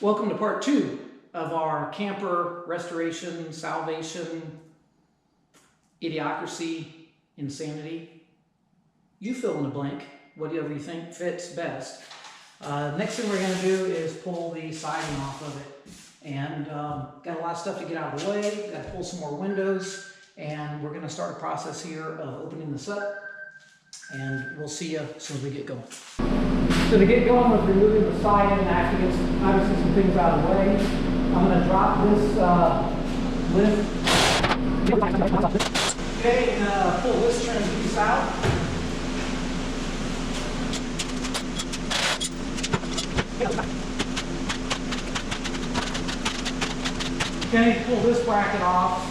Welcome to part 2 of our camper restoration, salvation, idiocracy, insanity. You fill in the blank, whatever you think fits best. Next thing we're going to do is pull the siding off of it. And got a lot of stuff to get out of the way, got to pull some more windows, and we're going to start a process here of opening this up. And we'll see you as soon as we get going. So to get going with removing the siding, I have to get obviously some things out of the way. I'm going to drop this lift. Okay, and pull this trim piece out. Okay, pull this bracket off.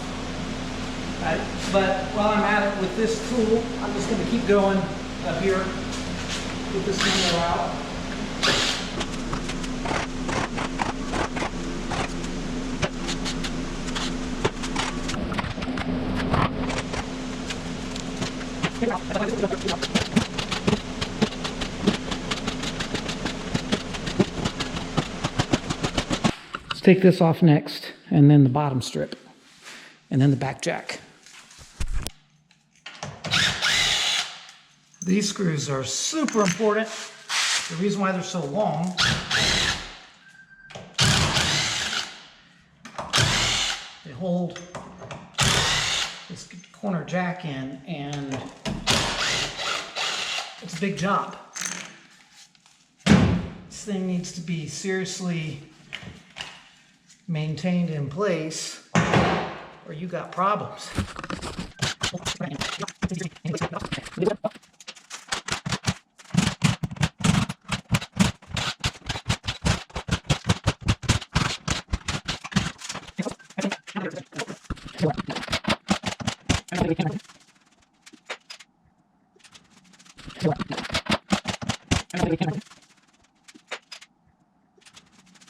But while I'm at it with this tool, I'm just going to keep going up here. Get this window out. Let's take this off next, and then the bottom strip, and then the back jack. These screws are super important. The reason why they're so long, they hold this corner jack in, and it's a big job. This thing needs to be seriously maintained in place, or you got problems.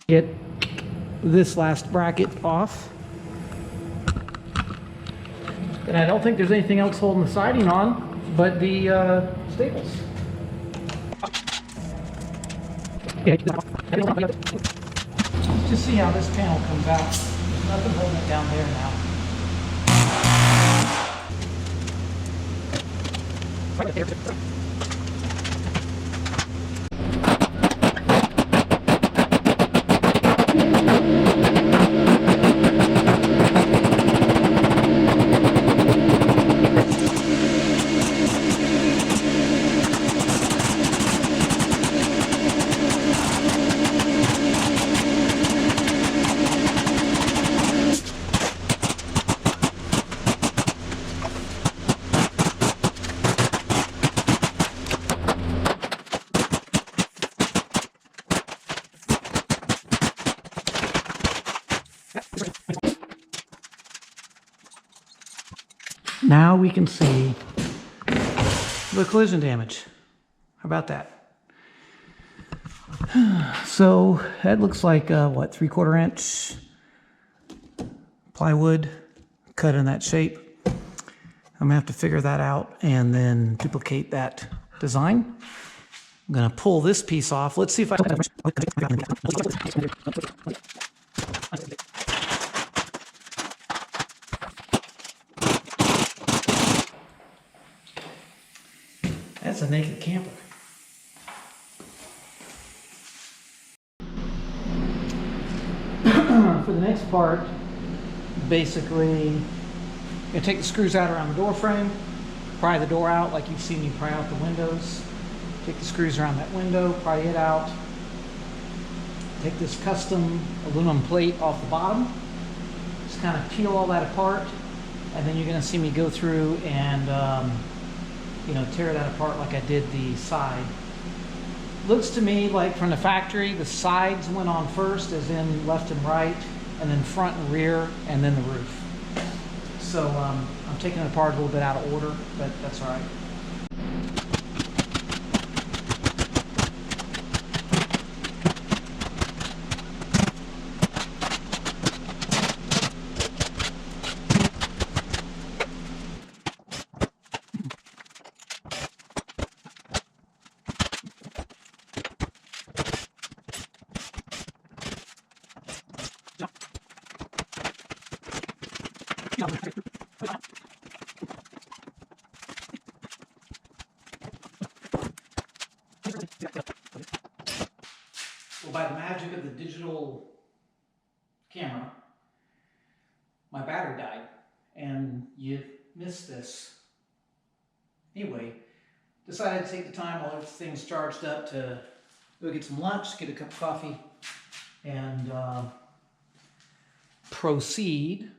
Get this last bracket off. And I don't think there's anything else holding the siding on but the staples. Just see how this panel comes out. There's nothing holding it down there now. Now we can see the collision damage. How about that? So that looks like what, 3/4 inch plywood cut in that shape. I'm gonna have to figure that out and then duplicate that design. I'm gonna pull this piece off. Let's see if I That's a naked camper. For the next part, basically, I'm going to take the screws out around the door frame, pry the door out like you've seen me pry out the windows. Take the screws around that window, pry it out. Take this custom aluminum plate off the bottom. Just kind of peel all that apart, and then you're going to see me go through and tear that apart like I did the side. Looks to me like from the factory, the sides went on first, as in left and right, and then front and rear, and then the roof. So I'm taking it apart a little bit out of order, but that's all right. Well, by the magic of the digital camera, my battery died, and you missed this. Anyway, decided to take the time while everything's charged up to go get some lunch, get a cup of coffee, and proceed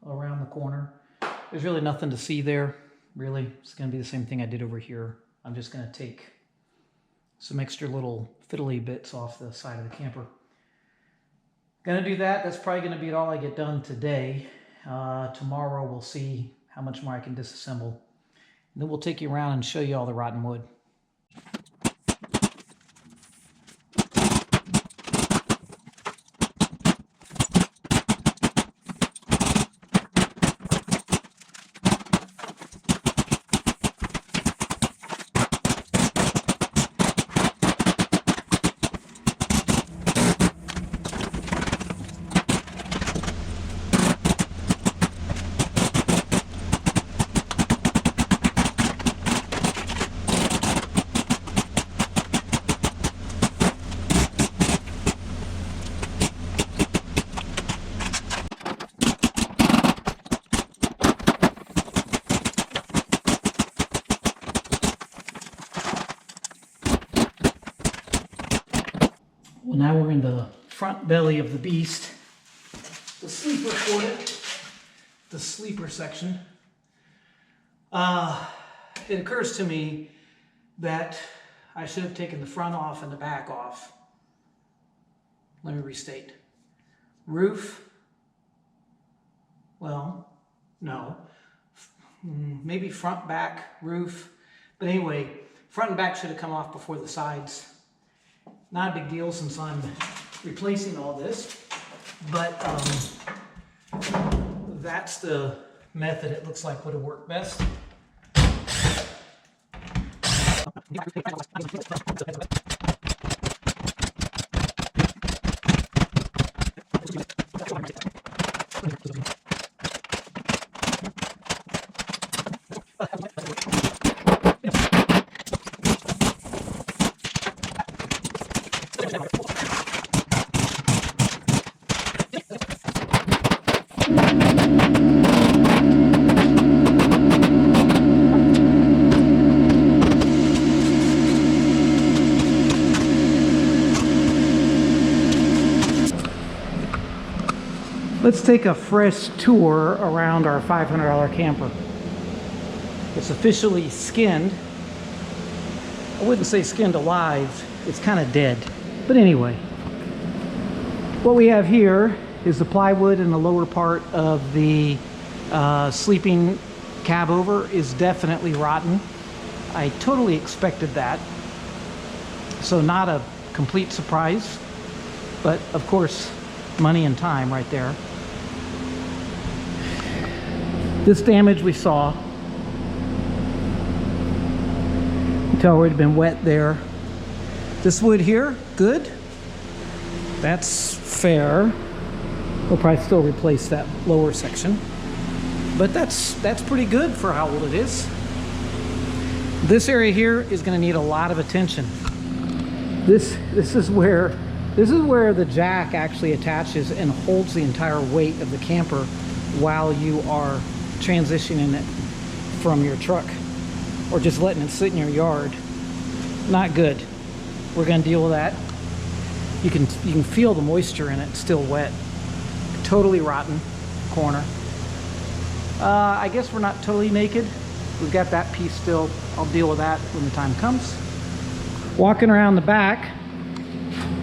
around the corner. There's really nothing to see there, really. It's going to be the same thing I did over here. I'm just going to take some extra little fiddly bits off the side of the camper. Gonna do that. That's probably going to be all I get done today. Tomorrow we'll see how much more I can disassemble. And then we'll take you around and show you all the rotten wood. Well, now we're in the front belly of the beast, the sleeper for it, the sleeper section. It occurs to me that I should have taken the front off and the back off. Let me restate. Roof, well, no, maybe front, back, roof. But anyway, front and back should have come off before the sides. Not a big deal since I'm replacing all this, but that's the method it looks like would have worked best. Let's take a fresh tour around our $500 camper. It's officially skinned. I wouldn't say skinned alive, it's kind of dead. But anyway, what we have here is the plywood in the lower part of the sleeping cab over is definitely rotten. I totally expected that. So not a complete surprise, but of course, money and time right there. This damage we saw. You can tell it had been wet there. This wood here, good. That's fair. We'll probably still replace that lower section. But that's pretty good for how old it is. This area here is going to need a lot of attention. This is where the jack actually attaches and holds the entire weight of the camper while you are transitioning it from your truck or just letting it sit in your yard. Not good. We're going to deal with that. You can feel the moisture in it, it's still wet. Totally rotten corner. I guess we're not totally naked. We've got that piece still. I'll deal with that when the time comes. Walking around the back,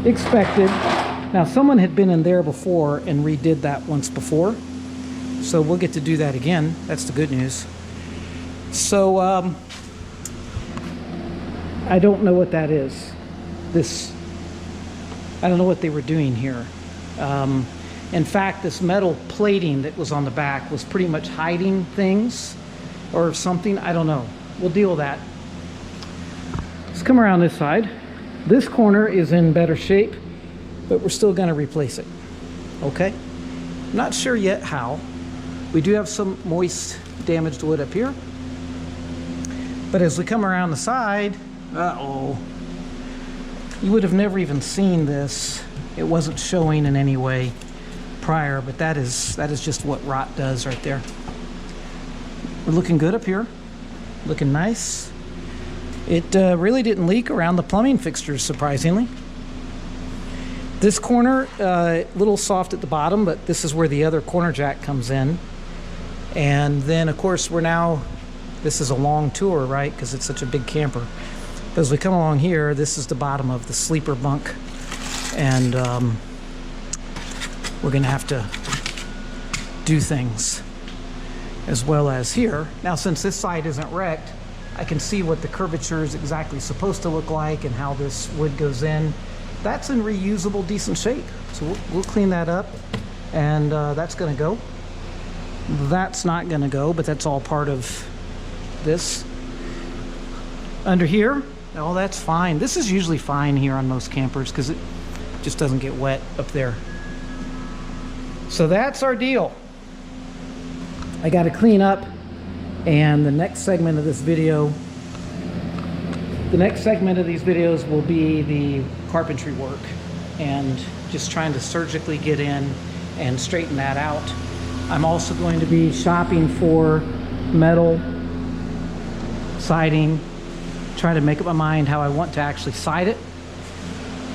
expected. Now someone had been in there before and redid that once before. So we'll get to do that again. That's the good news. So I don't know what that is. I don't know what they were doing here. In fact, this metal plating that was on the back was pretty much hiding things or something. I don't know. We'll deal with that. Let's come around this side. This corner is in better shape, but we're still going to replace it. Okay? Not sure yet how. We do have some moist, damaged wood up here. But as we come around the side, uh-oh, you would have never even seen this. It wasn't showing in any way prior, but that is just what rot does right there. We're looking good up here, looking nice. It really didn't leak around the plumbing fixtures, surprisingly. This corner, a little soft at the bottom, but this is where the other corner jack comes in. And then, of course, this is a long tour, right? Because it's such a big camper. But as we come along here, this is the bottom of the sleeper bunk. And we're going to have to do things as well as here. Now, since this side isn't wrecked, I can see what the curvature is exactly supposed to look like and how this wood goes in. That's in reusable, decent shape. So we'll clean that up, and that's going to go. That's not going to go, but that's all part of this. Under here, oh, that's fine. This is usually fine here on most campers because it just doesn't get wet up there. So that's our deal. I got to clean up, and the next segment of this video, the next segment of these videos will be the carpentry work and just trying to surgically get in and straighten that out. I'm also going to be shopping for metal siding, trying to make up my mind how I want to actually side it.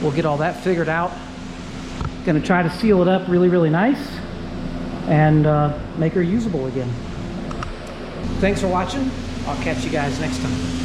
We'll get all that figured out. Going to try to seal it up really, really nice and make her usable again. Thanks for watching. I'll catch you guys next time.